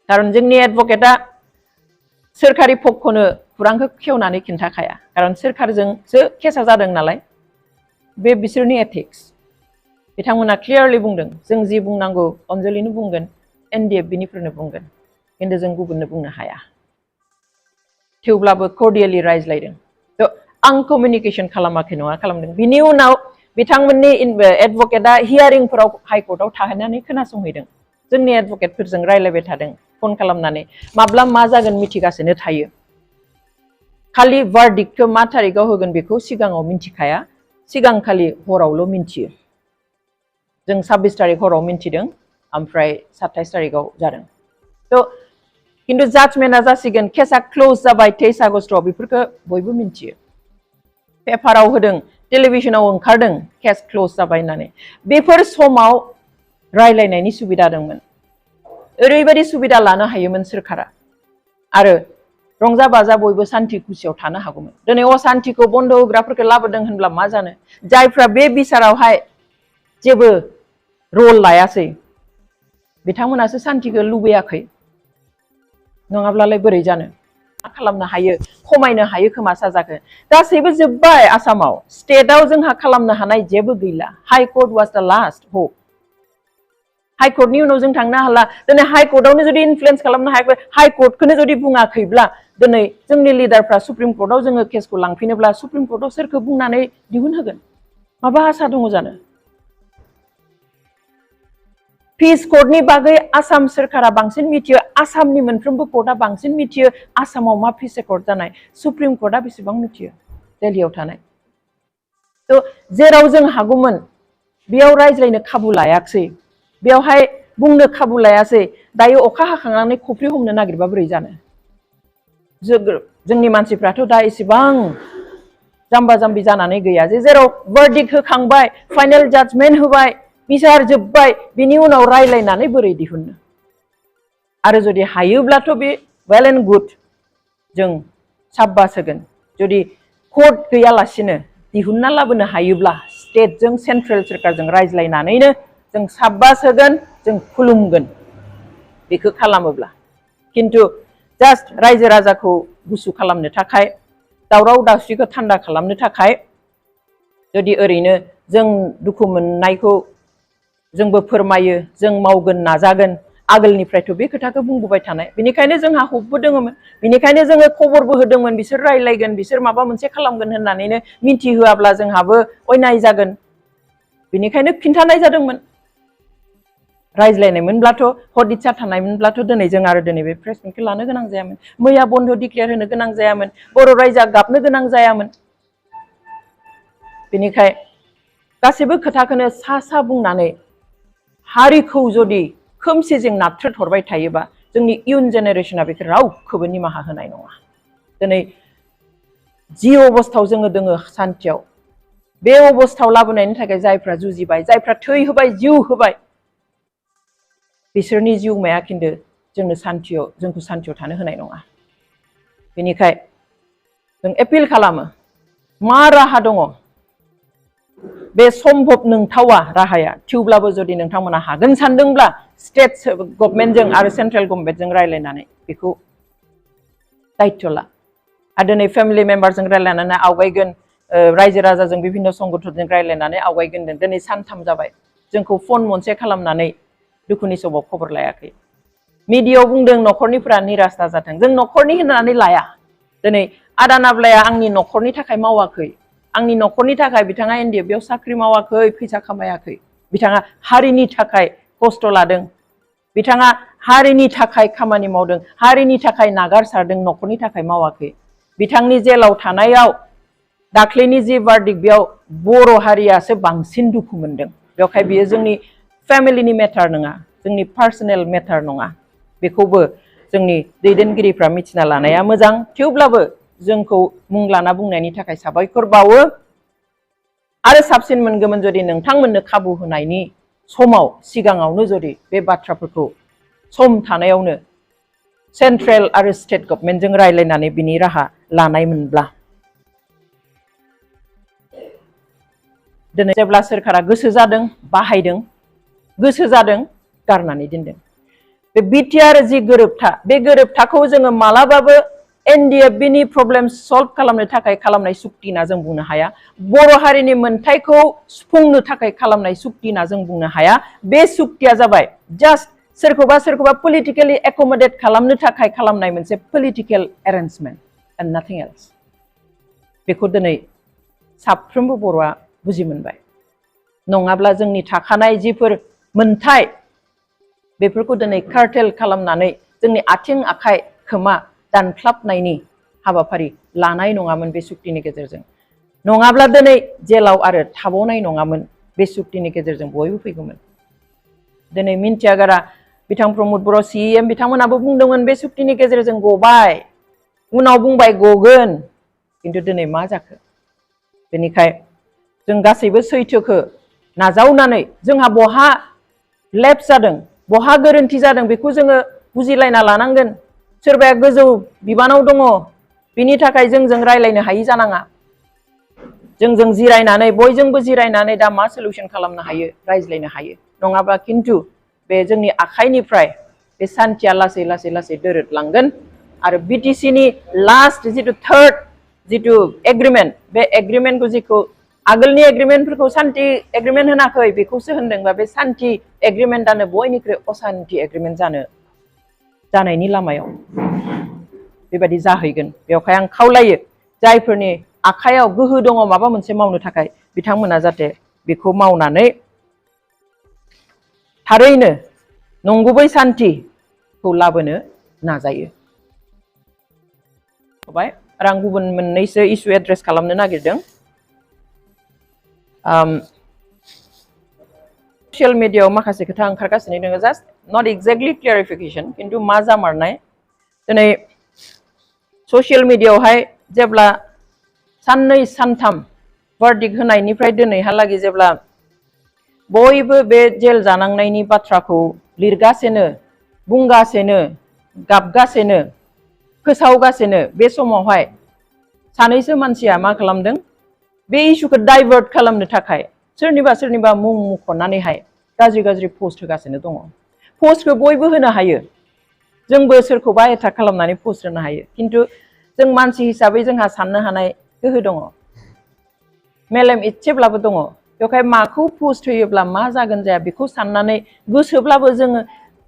खारन जोंनि एडभकेटआ सोरखारि पक्षनो खुरांखौ खेवनानै खिन्थाखाया खारन सोरखारजोंसो केसा जादों नालाय बे बिसोरनि एथिक्स बिथांमोना क्लियारलि बुंदों जों जि बुंनांगौ अनजलिनो बुंगोन एनडिएफबिनिफोरनो बुंगोन खिन्थु जों गुबुननो बुंनो हाया थेवब्लाबो कर्डियेलि रायज्लायदों थ' आं कमिउनिकेसन खालामाखै नङा खालामदों बिनि उनाव बिथांमोननि एडभकेटआ हियारिंफोराव हाइकर्टआव थाहैनानै खोनासंहैदों जोंनि एडभकेटफोरजों रायज्लायबाय थादों फन खालामनानै माब्ला मा जागोन मिथिगासिनो थायो खालि भार्डिक्टखौ मा थारिखआव होगोन बेखौ सिगाङाव मिथिखाया सिगांखालि हरावल' मिथियो जों 26 तारिख हराव मिथिदों ओमफ्राय 27 तारिखआव जादों थ' खिन्थु जाजमेन्टआ जासिगोन केसा क्लोज जाबाय 23 आगस्टआव बेफोरखौ बयबो मिथियो पेपाराव होदों टेलिभिजनाव ओंखारदों केस क्लोज जाबाय होननानै बेफोर समाव रायलायनायनि सुबिदा दंमोन ओरैबायदि सुबिदा लानो हायोमोन सोरखारा आरो रंजा बाजा बयबो सान्ति खुसियाव थानो हागौमोन दिनै असान्तिखौ बन्द होग्राफोरखौ लाबोदों होनब्ला मा जानो जायफ्रा बे बिसारावहाय जेबो रल लायासै बिथांमोनासो सान्तिखौ लुबैयाखै नङाब्लालाय बोरै जानो मा खालामनो हायो खमायनो हायो खोमा साजाखौ गासैबो जोब्बाय आसामाव स्टेटआव जोंहा खालामनो हानाय जेबो गैला हाइकर्ट वाज द लास्ट होप हाइकर्टनि उनाव जों थांनो हाला दिनै हाइकर्टआवनो जुदि इनफ्लुयेन्स खालामनो हायाखै हाइकर्टखौनो जुदि बुङाखैब्ला दिनै जोंनि लिडारफ्रा सुप्रिम कर्टआव जोङो केसखौ लांफिनोब्ला सुप्रिम कर्टआव सोरखौ बुंनानै दिहुनहोगोन माबा आसा दङ जानो पिस कर्टनि बागै आसाम सोरखारा बांसिन मिथियो आसामनि मोनफ्रोमबो कर्टआ बांसिन मिथियो आसामाव मा पिस कर्ट जानाय सुप्रिम कर्टआ बेसेबां मिथियो दिल्लीयाव थानाय थ' जेराव जों हागौमोन बेयाव रायज्लायनो खाबु लायाखसै बेयावहाय बुंनो खाबु लायासै दायो अखा हाखांनानै खफ्रि हमनो नागिरबा बोरै जानो जोंनि मानसिफ्राथ' दा एसेबां जाम्बा जाम्बि जानानै गैया जे जेराव भार्डिक्ट होखांबाय फाइनाल जाजमेन्ट होबाय बिसार जोब्बाय बिनि उनाव रायलायनानै बोरै दिहुननो आरो जुदि हायोब्लाथ' बे वेल एन्ड गुड जों साब्बास होगोन जुदि कर्ट गैयालासिनो दिहुनना लाबोनो हायोब्ला स्टेटजों सेन्ट्रेल सोरखारजों रायज्लायनानैनो जों साब्बास होगोन जों खुलुमगोन बेखौ खालामोब्ला खिन्थु जास्ट रायजो राजाखौ गुसु खालामनो थाखाय दावराव दावसिखौ थान्दा खालामनो थाखाय जुदि ओरैनो जों दुखु मोननायखौ जोंबो फोरमायो जों मावगोन नाजागोन आगोलनिफ्रायथ' बे खोथाखौ बुंबोबाय थानाय बेनिखायनो जोंहा हपबो दङमोन बेनिखायनो जोङो खबरबो होदोंमोन बिसोर रायलायगोन बिसोर माबा मोनसे खालामगोन होननानैनो मिन्थिहोआब्ला जोंहाबो अयनाय जागोन बेनिखायनो खिन्थानाय जादोंमोन रायज्लायनायमोनब्लाथ' हद इच्छा थानायमोनब्लाथ' दिनै जों आरो दिनै बे प्रेस मिटखौ लानो गोनां जायामोन मैया बन्द डिक्लेयार होनो गोनां जायामोन बर' रायजोआ गाबनो गोनां जायामोन बेनिखाय गासैबो खोथाखौनो सा बुंनानै हारिखौ जुदि खोमसिजों नाथ्रोदहरबाय थायोबा जोंनि इयुन जेनेरेशना बेखौ रावखौबो निमाहा होनाय नङा दिनै जि अबस्थायाव जोङो दोङो सान्थियाव बे अबस्थायाव लाबोनायनि थाखाय जायफ्रा जुजिबाय जायफ्रा थै होबाय जिउ होबाय बिसोरनि जिउमाया खिन्थु जोंनो जोंखौ सान्थियाव थानो होनाय नङा बेनिखाय जों एपिल खालामो मा राहा दङ बे सम्भब नंथावा राहाया थेवब्लाबो जुदि नोंथांमोना हागोन सानदोंब्ला स्टेट गभर्नमेन्टजों आरो सेन्ट्रेल गभर्नमेन्टजों रायलायनानै बेखौ दायित्व ला आरो दिनै फेमिलि मेम्बारजों रायलायनानै आवगायगोन रायजो राजाजों बिभिन्न संगठनजों रायलायनानै आवगायगोन दिनै सानथाम जाबाय जोंखौ फन मोनसे खालामनानै दुखुनि समाव खबर लायाखै मिडियायाव बुंदों न'खरनिफोरा निराश जाथों जों न'खरनि होननानै लाया दिनै आदा नाब्लाया आंनि न'खरनि थाखाय मावाखै आंनि न'खरनि थाखाय बिथाङा एनडिएफबियाव साख्रि मावाखै फैसा खामायाखै बिथाङा हारिनि थाखाय खस्थ' लादों बिथाङा हारिनि थाखाय खामानि मावदों हारिनि थाखाय नागारसारदों न'खरनि थाखाय मावाखै बिथांनि जेलाव थानायाव दाख्लैनि जि भार्डिक्ट बेयाव बर' हारियासो बांसिन दुखु मोनदों बेवहाय बियो जोंनि फेमिलिनि मेटार नङा जोंनि पार्सनेल मेटार नङा बेखौबो जोंनि दैदेनगिरिफ्रा मिथिना लानाया मोजां थेवब्लाबो जोंखौ मुं लाना बुंनायनि थाखाय साबायखर बावो आरो साबसिन मोनगौमोन जुदि नोंथांमोननो खाबु होनायनि समाव सिगाङावनो जुदि बे बाथ्राफोरखौ सम थानायावनो सेन्ट्रेल आरो स्टेट गभर्नमेन्टजों रायलायनानै बिनि राहा लानायमोनब्ला दिनै जेब्ला सोरखारा गोसो जादों बाहायदों गोसो जादों गारनानै दोनदों बे बिटिआर जि गोरोबथा बे गोरोबथाखौ जोङो मालाबाबो एनडिएफबिनि प्रब्लेम सल्भ खालामनो थाखाय खालामनाय सुक्ति होनना जों बुंनो हाया बर' हारिनि मोन्थायखौ सुफुंनो थाखाय खालामनाय सुक्ति होनना जों बुंनो हाया बे सुक्तिया जाबाय जास्ट सोरखौबा पलिटिकेलि एकमडेट खालामनो थाखाय खालामनाय मोनसे पलिटिकेल एरेन्जमेन्ट एन्ड नाथिं एल्स बेखौ दिनै साफ्रोमबो बर'आ बुजि मोनबाय नङाब्ला जोंनि थाखानाय जिफोर मोन्थाय बेफोरखौ दिनै कार्टेल खालामनानै जोंनि आथिं आखाइ खोमा दानख्लाबनायनि हाबाफारि लानाय नङामोन बे सुक्तिनि गेजेरजों नङाब्ला दिनै जेलाव आरो थाबावनाय नङामोन बे सुक्तिनि गेजेरजों बयबो फैगौमोन दिनै मिन्थियागारा बिथां प्रमद बर' सिएम बिथांमोनाबो बुंदोंमोन बे सुक्तिनि गेजेरजों गबाय उनाव बुंबाय गगोन खिन्थु दिनै मा जाखो बेनिखाय जों गासैबो सैथोखौ नाजावनानै जोंहा बहा लेप्स जादों बहा गोरोन्थि जादों बेखौ जोङो बुजिलायना लानांगोन सोरबाया गोजौ बिबानाव दङ बिनि थाखाय जोंजों रायलायनो हायि जानाङा जोंजों जिरायनानै बयजोंबो जिरायनानै दा मा सल्युसन खालामनो हायो रायज्लायनो हायो नङाबा खिन्थु बे जोंनि आखाइनिफ्राय बे सान्थिया लासै लासै लासै दोरोदलांगोन आरो बिटिसिनि लास्ट जिथु थार्ड जिथु एग्रिमेन्ट बे एग्रिमेन्टखौ जिखौ आगोलनि एग्रिमेन्टफोरखौ सान्थि एग्रिमेन्ट होनाखै बेखौसो होनदोंबा बे सान्थि एग्रिमेन्टआनो बयनिख्रुइ असान्थि एग्रिमेन्ट जानायनि लामायाव बेबायदि जाहैगोन बेवहाय आं खावलायो जायफोरनि आखायाव गोहो दङ माबा मोनसे मावनो थाखाय बिथांमोना जाहाथे बेखौ मावनानै थारैनो नंगुबै सान्थिखौ लाबोनो नाजायो आरो आं गुबुन मोननैसो इसु एड्रेस खालामनो नागिरदों ससियेल मिडियायाव माखासे खोथा ओंखारगासिनो दङ जास्ट नट एक्जेक्टलि क्लियारिफिकेशन किन्तु मा जामारनाय दिनै ससियेल मिडियायावहाय जेब्ला साननै सानथाम verdict होनायनिफ्राय दिनैहालागै जेब्ला बयबो बे जेल जानांनायनि बाथ्राखौ लिरगासिनो बुंगासिनो गाबगासिनो फोसावगासिनो बे समावहाय सानैसो मानसिया मा खालामदों बे इस्युखौ डाइभार्ट खालामनो थाखाय सोरनिबा मुं मुंख'नानैहाय गाज्रि पोस्ट होगासिनो दङ पोस्टखौ बयबो होनो हायो जोंबो सोरखौबा एटाक खालामनानै पोस्ट होनो हायो किन्तु जों मानसि हिसाबै जोंहा साननो हानाय गोहो दङ मेलेम एसेब्लाबो दङ बेवहाय माखौ पोस्ट होयोब्ला मा जागोन जाया बेखौ साननानै गोसोब्लाबो जोङो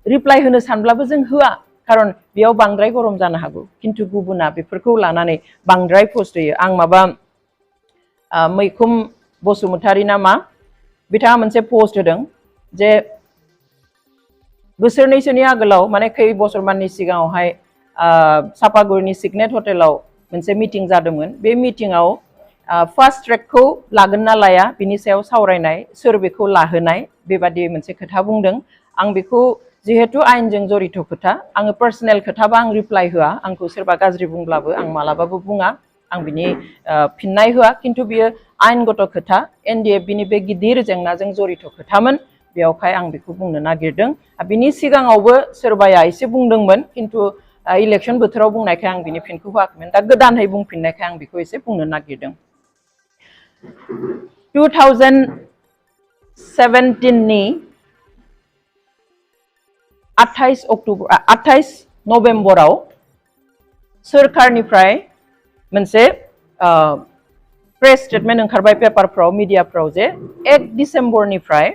रिप्लाइ होनो सानब्लाबो जों होआ खारन बेयाव बांद्राय गरम जानो हागौ किन्तु गुबुना बेफोरखौ लानानै बांद्राय पोस्ट होयो आं माबा मैखुम बसुमतारी ना मा बिथाङा मोनसे पोस्ट होदों जे बोसोरनैसोनि आगोलाव माने खै बोसोरमाननि सिगाङावहाय सापागुरिनि सिगनेट हटेलाव मोनसे मिटिं जादोंमोन बे मिटिंआव फास्ट ट्रेकखौ लागोन ना लाया बिनि सायाव सावरायनाय सोर बेखौ लाहोनाय बेबादि मोनसे खोथा बुंदों आं बेखौ जिहेतु आयेनजों जरित खोथा आङो पार्सनेल खोथाबा आं रिप्लाइ होआ आंखौ सोरबा गाज्रि बुंब्लाबो आं मालाबाबो बुङा आं बिनि फिननाय होआ किन्तु बियो आयेनगत खोथा एनडिएफ बिनि बे गिदिर जेंनाजों जरित खोथामोन बेवहाय आं बेखौ बुंनो नागिरदों बिनि सिगाङावबो सोरबाया एसे बुंदोंमोन किन्तु इलेक्शन बोथोराव बुंनायखाय आं बिनि फिनखौ होआखैमोन दा गोदानहै बुंफिननायखाय आं बेखौ एसे बुंनो नागिरदों 2017 नि 28 नभेम्बराव सोरखारनिफ्राय मोनसे प्रेस स्टेटमेन्ट ओंखारबाय पेपारफ्राव मिडियाफ्राव जे 1 डिसेम्बरनिफ्राय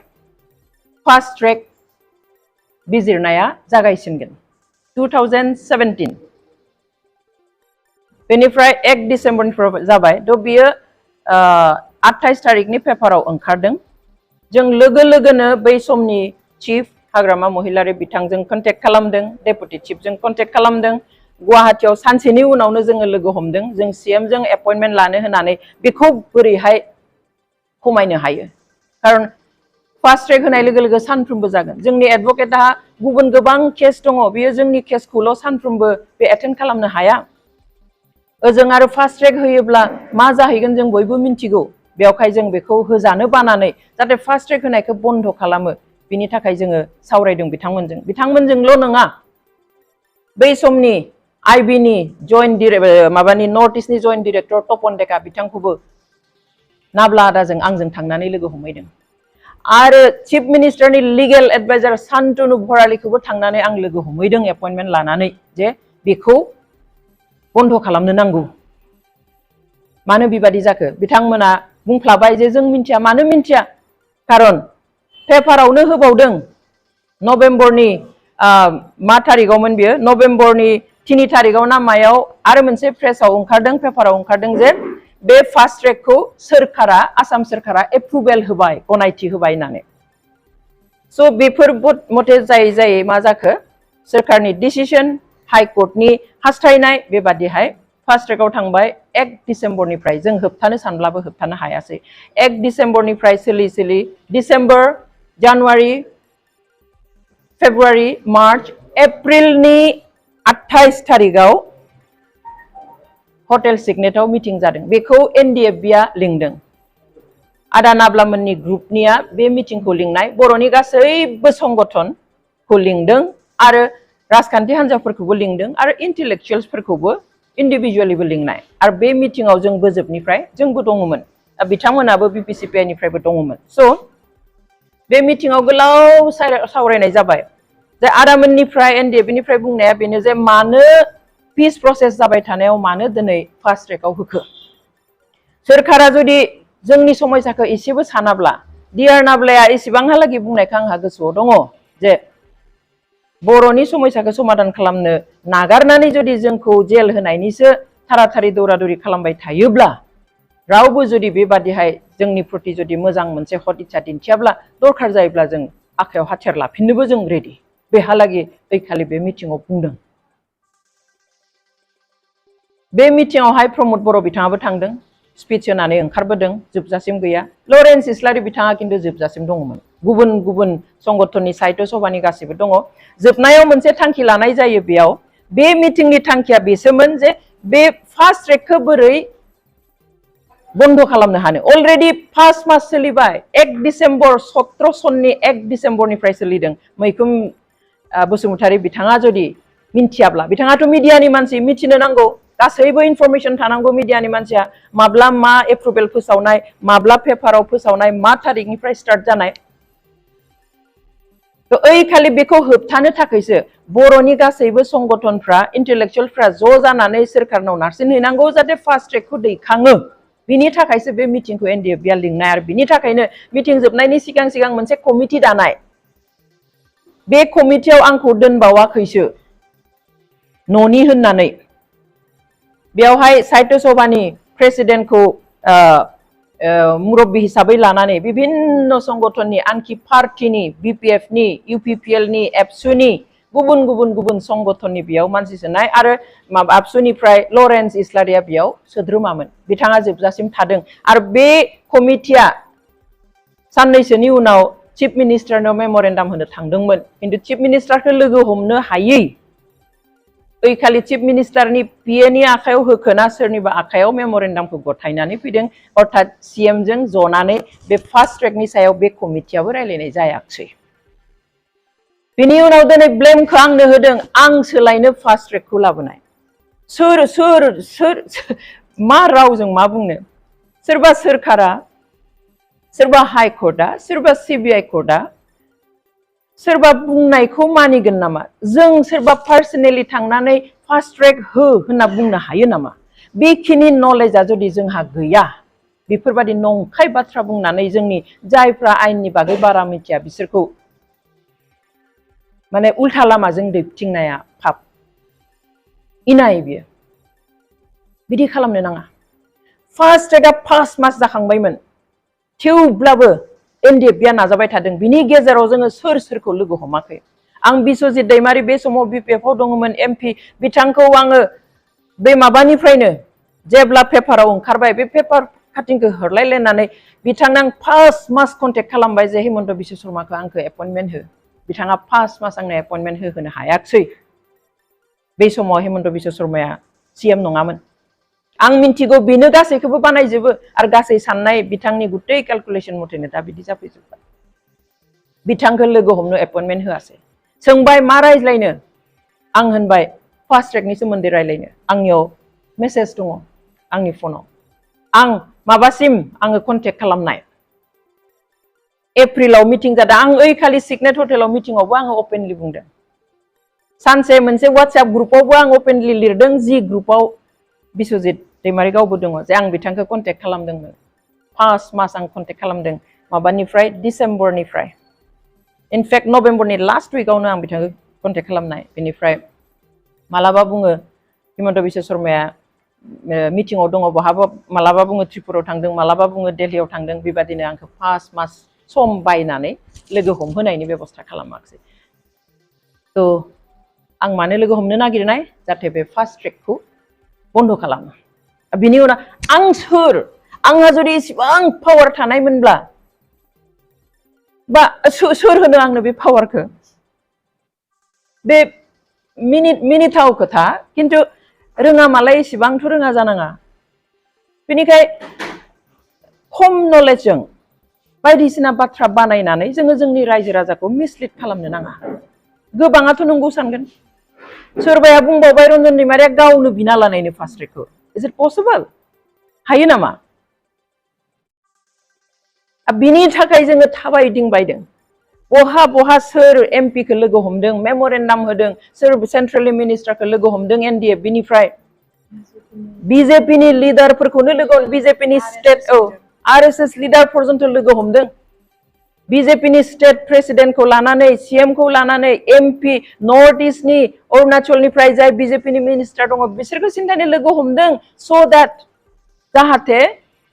फास्ट ट्रेक बिजिरनाया जागायसिनगोन 2017 बेनिफ्राय 1 डिसेम्बरनिफ्राय जाबाय थ' बियो 28 तारिखनि पेपाराव ओंखारदों जों लोगो लोगोनो बै समनि चिफ हाग्रामा महिलारि बिथांजों कन्टेक्ट खालामदों डेपुटि चिफजों कन्टेक्ट खालामदों गुवाहाटीयाव सानसेनि उनावनो जोङो लोगो हमदों जों सीएम जों एपइन्टमेन्ट लानो होनानै बेखौ बोरैहाय खमायनो हायो खारन फास्ट ट्रेक होनाय लोगो लोगो सानफ्रोमबो जागोन जोंनि एडभकेटआ गुबुन गोबां केस दङ बियो जोंनि केसखौल' सानफ्रोमबो बे एटेन्ड खालामनो हाया ओजों आरो फास्ट ट्रेक होयोब्ला मा जाहैगोन जों बयबो मिन्थिगौ बेवहाय जों बेखौ होजानो बानानै जाहाथे फास्ट ट्रेक होनायखौ बन्द खालामो बिनि थाखाय जोङो सावरायदों बिथांमोनजोंल' नङा बै समनि आईबीनि जइन्ट माबानि नर्थ इस्टनि जइन्ट डिरेक्टर तपन डेका बिथांखौबो नाब्ला आदाजों आंजों थांनानै लोगो हमहैदों आरो चिफ मिनिस्टारनि लिगेल एडभाइजार शान्तनु भरालीखौबो थांनानै आं लोगो हमहैदों एपइन्टमेन्ट लानानै जे बेखौ बन्द खालामनो नांगौ मानो बेबादि जाखो बिथांमोना बुंफ्लाबाय जे जों मिन्थिया मानो मिन्थिया खारन पेपारावनो होबावदों नभेम्बरनि मा तारिखआवमोन बियो नभेम्बरनि 3 तारिखआव ना मायाव आरो मोनसे प्रेसाव ओंखारदों पेपाराव ओंखारदों जे बे फास्ट ट्रेकखौ सोरखारा आसाम सोरखारा एप्रुभेल होबाय गनायथि होबाय होननानै स' बेफोर मथे जायै मा जाखो सोरखारनि डिसिसन हाइकर्टनि हास्थायनाय बेबादिहाय फास्ट ट्रेकआव थांबाय 1 डिसेम्बरनिफ्राय जों होबथानो सानब्लाबो होबथानो हायासै 1 डिसेम्बरनिफ्राय सोलि डिसेम्बर जानुवारि फेब्रुवारि मार्च एप्रिलनि 28 तारिखआव हटेल सिगनेटआव मिटिं जादों बेखौ एनडिएफबिआ लिंदों आदा नाब्लामोननि ग्रुपनिया बे मिटिंखौ लिंनाय बर'नि गासैबो संगठनखौ लिंदों आरो राजखान्थि हान्जाफोरखौबो लिंदों आरो इन्टेलेक्चुवेल्सफोरखौबो इन्डिभिजुवेलिबो लिंनाय आरो बे मिटिंआव जों बोजोबनिफ्राय जोंबो दङमोन बिथांमोनाबो बिपिसिपिआइनिफ्रायबो दङमोन स' बे मिटिंआव गोलाव सावरायनाय जाबाय जे आदामोननिफ्राय एनडिएफबिनिफ्राय बुंनाया बेनो जे मानो पिस प्रसेस जाबाय थानायाव मानो दिनै फास्ट ट्रेकआव होखो सोरखारा जुदि जोंनि समयसाखौ एसेबो सानाब्ला डिआर नाब्लाया एसेबांहालागै बुंनायखौ आंहा गोसोआव दङ जे बर'नि समयसाखौ समाधान खालामनो नागारनानै जुदि जोंखौ जेल होनायनिसो थाराथारि दौरादौरि खालामबाय थायोब्ला रावबो जुदि बेबादिहाय जोंनि प्रति जुदि मोजां मोनसे हद इच्छा दिन्थियाब्ला दरखार जायोब्ला जों आखायाव हाथियार लाफिननोबो जों रेडि बेहालागै ओइखालि बे मिटिंआव बुंदों बे मिटिंआवहाय प्रमद बर' बिथाङाबो थांदों स्पिच होनानै ओंखारबोदों जोबजासिम गैया लरेन्स इस्लारि बिथाङा खिन्थु जोबजासिम दङमोन गुबुन गुबुन संगठननि साहित्य सभानि गासिबो दङ जोबनायाव मोनसे थांखि लानाय जायो बेयाव बे मिटिंनि थांखिया बेसोमोन जे बे फास्ट ट्रेकखौ बोरै बन्द खालामनो हानो अलरेडी 5 मास सोलिबाय 1 डिसेम्बर 17 सननि 1 डिसेम्बरनिफ्राय सोलिदों मैखुम बसुमतारी बिथाङा जुदि मिन्थियाब्ला बिथाङाथ' मिडियानि मानसि मिथिनो नांगौ गासैबो इनफरमेशन थानांगौ मिडियानि मानसिया माब्ला मा एप्रुवेल फोसावनाय माब्ला पेपाराव फोसावनाय मा तारिखनिफ्राय स्टार्ट जानाय तो ओइ खालि बेखौ होबथानो थाखायसो बर'नि गासैबो संगठनफ्रा इन्टेलेक्चुयेलफ्रा ज' जानानै सोरखारनाव नारसिनहैनांगौ जाहाथे फास्ट ट्रेकखौ दैखाङो बिनि थाखायसो बे मिटिंखौ एनडिएफबिआ लिंनाय आरो बिनि थाखायनो मिटिं जोबनायनि सिगां सिगां मोनसे कमिटि दानाय बे कमिटियाव आंखौ दोनबावाखैसो न'नि होननानै बेयावहाय साहित्य सभानि प्रेसिडेन्टखौ मुरब्बी हिसाबै लानानै विभिन्न संगठननि आनखि पार्टीनि बिपिएफनि इउपिपिएलनि एबसुनि गुबुन गुबुन गुबुन संगठननि बेयाव मानसि सोनाय आरो आबसुनिफ्राय लरेन्स इस्लारिया बेयाव सोद्रोमामोन बिथाङा जोबजासिम थादों आरो बे कमिटिया साननैसोनि उनाव चिफ मिनिस्टारनो मेमरेन्डाम होनो थांदोंमोन किन्तु चिफ मिनिस्टारखौ लोगो हमनो हायै ओइखालि चिफ मिनिस्टारनि पिएनि आखायाव होखोना सोरनिबा आखायाव मेमरेन्डामखौ गथायनानै फैदों अर्थात सीएम जों जनानै बे फास्ट ट्रेकनि सायाव बे कमिटियाबो रायलायनाय जायाखै बिनि उनाव दिनै ब्लेमखौ आंनो होदों आं सोलायनो फास्ट ट्रेकखौ लाबोनाय सोर सोर सोर मा रावजों मा बुंनो सोरबा सोरखारा सोरबा हाइ कर्टआ सोरबा सिबिआइ कर्टआ सोरबा बुंनायखौ मानिगोन नामा जों सोरबा पार्सनेलि थांनानै फास्ट ट्रेक हो होनना बुंनो हायो नामा बेखिनि नलेजआ जुदि जोंहा गैया बेफोरबायदि नंखाय बाथ्रा बुंनानै जोंनि जायफ्रा आयेननि बागै बारा मिथिया बिसोरखौ माने उल्था लामाजों दैथिंनाया पाप इनाय बियो बिदि खालामनो नाङा फास्ट ट्रेकआ 5 मास जाखांबायमोन थेवब्लाबो एनडिएफबिआ नाजाबाय थादों बिनि गेजेराव जोङो सोर सोरखौ लोगो हमाखै आं बिश्वजित दैमारि बे समाव बिपिएफआव दङमोन एमपि बिथांखौ आङो बे माबानिफ्रायनो जेब्ला पेपाराव ओंखारबाय बे पेपार काटिंखौ हरलायलायनानै बिथांनो आं 5 मास कन्टेक्ट खालामबाय जे हिमन्त बिश्व शर्माखौ आंखौ एपइन्टमेन्ट हो बिथाङा 5 मास आंनो एपइन्टमेन्ट होहोनो हायाखै बे समाव हिमन्त बिश्व शर्माया सीएम नङामोन आं मिन्थिगौ बेनो गासैखौबो बानायजोबो आरो गासै साननाय बिथांनि गुतै केलकुलेसन मथेनो दा बिदि जाफैजोबबाय बिथांखौ लोगो हमनो एपइन्टमेन्ट होआसै सोंबाय मा रायज्लायनो आं होनबाय फास्ट ट्रेकनि सोमोन्दै रायज्लायनो आंनियाव मेसेज दङ आंनि फनाव आं माबासिम आङो कन्टेक्ट खालामनाय एप्रिलाव मिटिं जादों आं ओइ खालि सिगनेट हटेलाव मिटिंआवबो आङो अपेनलि बुंदों सानसे मोनसे वाट्सएप ग्रुपावबो आं अपेनलि लिरदों जि ग्रुपाव बिश्वजित दैमारि गावबो दङ जे आं बिथांखौ कन्टेक्ट खालामदोंमोन 5 मास आं कन्टेक्ट खालामदों माबानिफ्राय डिसेम्बरनिफ्राय इनफेक्ट नभेम्बरनि लास्ट उइकआवनो आं बिथांखौ कन्टेक्ट खालामनाय बेनिफ्राय मालाबा बुङो हिमन्त बिश्व शर्माया मिटिंआव दङ बहाबा मालाबा बुङो त्रिपुरायाव थांदों मालाबा बुङो दिल्लीयाव थांदों बेबादिनो आंखौ 5 मास सम बायनानै लोगो हमहोनायनि बेबस्था खालामाखै तो आं मानो लोगो हमनो नागिरनाय जाहाथे बे फास्ट ट्रेकखौ बन्द खालामो बिनि उनाव आं सोर आंहा जुदि इसेबां पावार थानायमोनब्ला बा सोर होनो आंनो बे पावारखौ बे मिनिथाव खोथा किन्तु रोङा मालाय इसेबांथ' रोङा जानाङा बेनिखाय खम नलेजजों बायदिसिना बाथ्रा बानायनानै जोङो जोंनि रायजो राजाखौ मिसलिड खालामनो नाङा गोबाङाथ' नंगौ सानगोन सोरबाया बुंबावबाय रन्जन दैमारिया गावनो बिना लानायनो फास्ट ट्रेकखौ इज इट पसिबल हायो नामा बिनि थाखाय जोङो थाबायदिंबायदों बहा बहा सोर एमपिखौ लोगो हमदों मेमरेन्डाम होदों सोर सेन्ट्रेल मिनिस्टारखौ लोगो हमदों एनडिएफबिनिफ्राय बिजेपिनि लिडारफोरखौनो लोगो बिजेपिनि स्टेट आरएसएस लिडार पर्यन्त लोगो हमदों बिजेपिनि स्टेट प्रेसिडेन्टखौ लानानै सीएमखौ लानानै एमपि नर्थ इस्टनि अरुणाचलनिफ्राय जाय बिजेपिनि मिनिस्टार दङ बिसोरखौ सिन्थानि लोगो हमदों स' दैट जाहाथे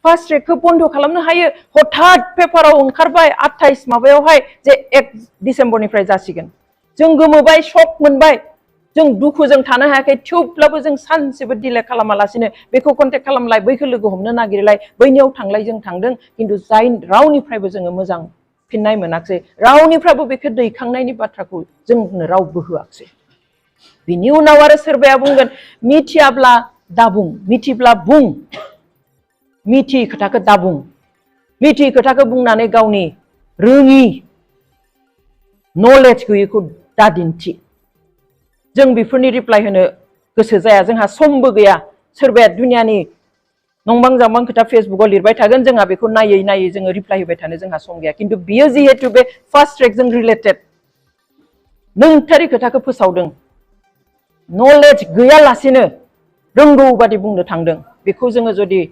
फास्ट ट्रेकखौ बन्द खालामनो हायो हठात पेपाराव ओंखारबाय 28 माबायावहाय जे 1 डिसेम्बरनिफ्राय जासिगोन जों गोमोबाय शक मोनबाय जों दुखुजों थानो हायाखै थेवब्लाबो जों सानसेबो डिले खालामालासिनो बेखौ कन्टेक्ट खालामलाय बैखौ लोगो हमनो नागिरलाय बैनियाव थांलाय जों थांदों किन्तु जाय रावनिफ्रायबो जोङो मोजां फिननाय मोनाखिसै रावनिफ्रायबो बेखौ दैखांनायनि बाथ्राखौ जोंनो रावबो होआखिसै बिनि उनाव आरो सोरबाया बुंगोन मिथियाब्ला दाबुं मिथिब्ला बुं मिथियै खोथाखौ दाबुं मिथियै खोथाखौ बुंनानै गावनि रोङि नलेज गैयैखौ दादिन्थि जों बेफोरनि रिप्लाइ होनो गोसो जाया जोंहा समबो गैया सोरबाया दुनियानि नंबां जाबां खोथा फेसबुकाव लिरबाय थागोन जोंहा बेखौ नायै नायै जोङो रिप्लाइ होबाय थानो जोंहा सम गैया खिन्थु बियो जिहेतु बे फार्स्ट ट्रेकजों रिलेटेड नंथारै खोथाखौ फोसावदों नलेज गैयालासेनो रोंगौ बादि बुंनो थांदों बेखौ जोङो जुदि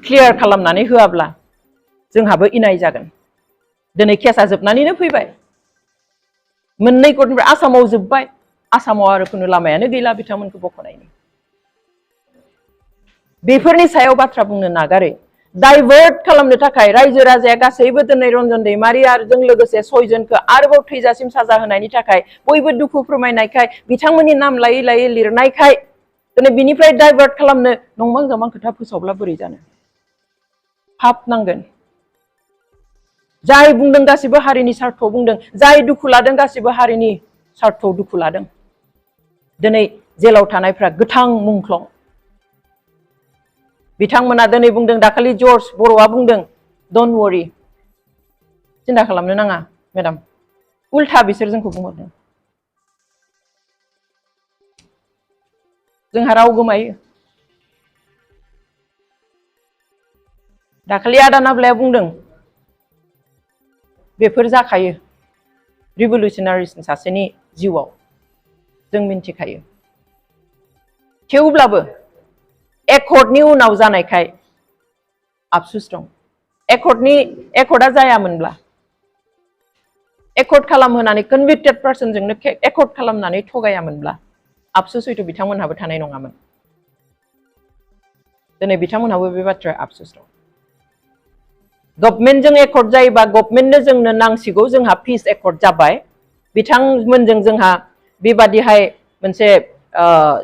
क्लियार खालामनानै होआब्ला जोंहाबो इनाय जागोन दिनै केसा जोबनानैनो फैबाय मोननै कर्टनिफ्राय आसामाव जोब्बाय आसामाव आरो खुनु लामायानो गैला बिथांमोनखौ बख'नायनि बेफोरनि सायाव बाथ्रा बुंनो नागारै डाइभार्ट खालामनो थाखाय रायजो राजाया गासैबो दिनै रन्जन दैमारि आरो जों लोगोसे 6 जनखौ आरोबाव थैजासिम साजा होनायनि थाखाय बयबो दुखु फोरमायनायखाय बिथांमोननि नाम लायै लायै लिरनायखाय दिनै बिनिफ्राय डाइभार्ट खालामनो नंबां जाबां खोथा फोसावब्ला बोरै जानो पाप नांगोन जाय बुंदों गासिबो हारिनि सार्थआव बुंदों जाय दुखु लादों गासिबो हारिनि सार्थआव दुखु लादों दिनै जेलाव थानायफ्रा गोथां मुंख्लं बिथांमोना दिनै बुंदों दाखालि जर्ज बर'आ बुंदों डन्ट वरी सिन्था खालामनो नाङा मेडाम उल्था बिसोर जोंखौ बुंहरदों जोंहा राव गोमायो दाखालि आदा नाब्लाया बुंदों बेफोर जाखायो रिभलिउसनारिस सासेनि जिउआव जों मिन्थिखायो थेवब्लाबो एकर्डनि उनाव जानायखाय आफसुस दं एकर्डआ जायामोनब्ला एकर्ड खालामहोनानै कनभिक्टेड पार्सनजोंनो एकर्ड खालामनानै थगायामोनब्ला आफसुस हयथ' बिथांमोनहाबो थानाय नङामोन दिनै बिथांमोनहाबो बे बाथ्राया आफसुस दं गभर्नमेन्टजों एकर्ड जायोबा गभर्नमेन्टनो जोंनो नांसिगौ जोंहा पिस एकर्ड जाबाय बिथांमोनजों जोंहा बेबादिहाय मोनसे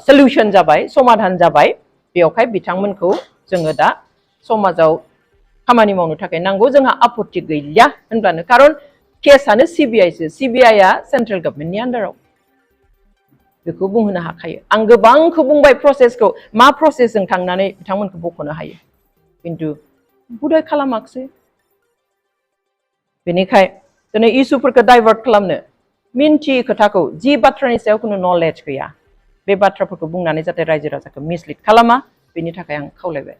सल्युशन जाबाय समाधान जाबाय बेवहाय बिथांमोनखौ जोङो दा समाजाव खामानि मावनो थाखाय नांगौ जोंहा आपत्ति गैलिया होनब्लानो खारन केसआनो सिबिआइआ सेन्ट्रेल गभर्नमेन्टनि आन्डाराव बेखौ बुंहोनो हाखायो आं गोबांखौ बुंबाय प्रसेसखौ मा प्रसेसजों थांनानै बिथांमोनखौ बख'नो हायो खिन्थु बुदाय खालामाखिसै बेनिखाय दिनै इसुफोरखौ डाइभार्ट खालामनो मिन्थियै खोथाखौ जि बाथ्रानि सायाव खुनु नलेज गैया बे बाथ्राफोरखौ बुंनानै जाहाथे रायजो राजाखौ मिसलिड खालामा बेनि थाखाय आं खावलायबाय